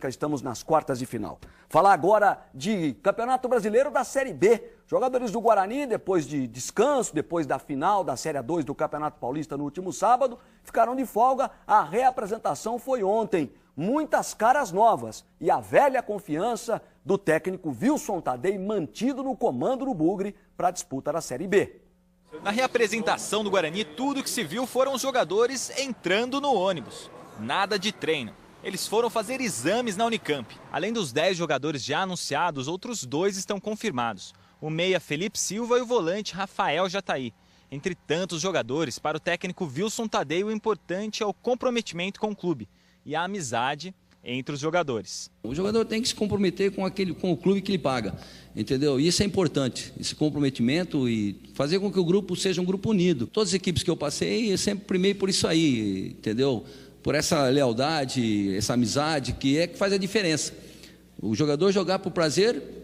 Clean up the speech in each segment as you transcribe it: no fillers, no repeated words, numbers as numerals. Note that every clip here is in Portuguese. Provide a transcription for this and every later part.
América, estamos nas quartas de final. Falar agora de Campeonato Brasileiro da Série B. Jogadores do Guarani, depois de descanso, depois da final da Série A2 do Campeonato Paulista no último sábado, ficaram de folga. A reapresentação foi ontem. Muitas caras novas e a velha confiança do técnico Wilson Tadei mantido no comando do Bugre para a disputa da Série B. Na reapresentação do Guarani, tudo que se viu foram os jogadores entrando no ônibus. Nada de treino. Eles foram fazer exames na Unicamp. Além dos 10 jogadores já anunciados, outros 2 estão confirmados. O meia Felipe Silva e o volante Rafael Jataí. Entre tantos jogadores, para o técnico Wilson Tadei, o importante é o comprometimento com o clube e a amizade entre os jogadores. O jogador tem que se comprometer com o clube que ele paga, entendeu? E isso é importante, esse comprometimento e fazer com que o grupo seja um grupo unido. Todas as equipes que eu passei, eu sempre primei por isso aí, entendeu? Por essa lealdade, essa amizade que é que faz a diferença. O jogador jogar por prazer,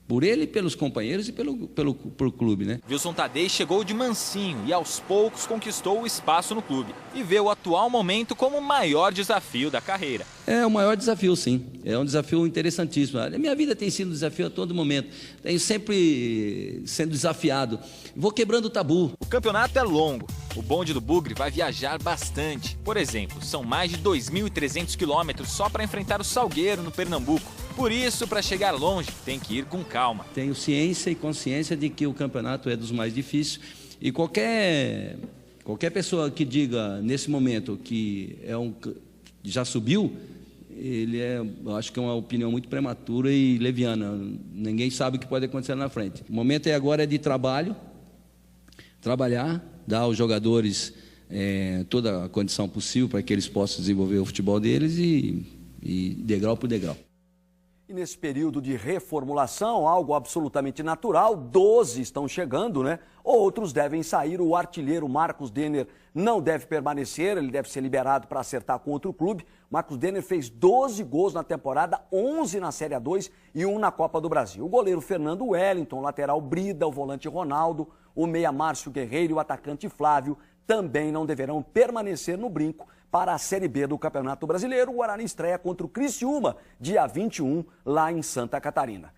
por ele, pelos companheiros e pelo clube, né? Wilson Tadei chegou de mansinho e aos poucos conquistou o espaço no clube e vê o atual momento como o maior desafio da carreira. É o maior desafio, sim. É um desafio interessantíssimo. A minha vida tem sido um desafio a todo momento. Tenho sempre sendo desafiado. Vou quebrando o tabu. O campeonato é longo. O bonde do Bugre vai viajar bastante. Por exemplo, são mais de 2.300 quilômetros só para enfrentar o Salgueiro, no Pernambuco. Por isso, para chegar longe, tem que ir com calma. Tenho ciência e consciência de que o campeonato é dos mais difíceis. E qualquer pessoa que diga, nesse momento, que já subiu, eu acho que é uma opinião muito prematura e leviana. Ninguém sabe o que pode acontecer na frente. O momento agora é de trabalhar, dar aos jogadores toda a condição possível para que eles possam desenvolver o futebol deles e degrau por degrau. E nesse período de reformulação, algo absolutamente natural, 12 estão chegando, né? Outros devem sair. O artilheiro Marcos Denner não deve permanecer, ele deve ser liberado para acertar com outro clube. Marcos Denner fez 12 gols na temporada, 11 na Série A2 e 1 na Copa do Brasil. O goleiro Fernando Wellington, o lateral Brida, o volante Ronaldo, o meia Márcio Guerreiro e o atacante Flávio também não deverão permanecer no brinco para a Série B do Campeonato Brasileiro. O Guarani estreia contra o Criciúma, dia 21, lá em Santa Catarina.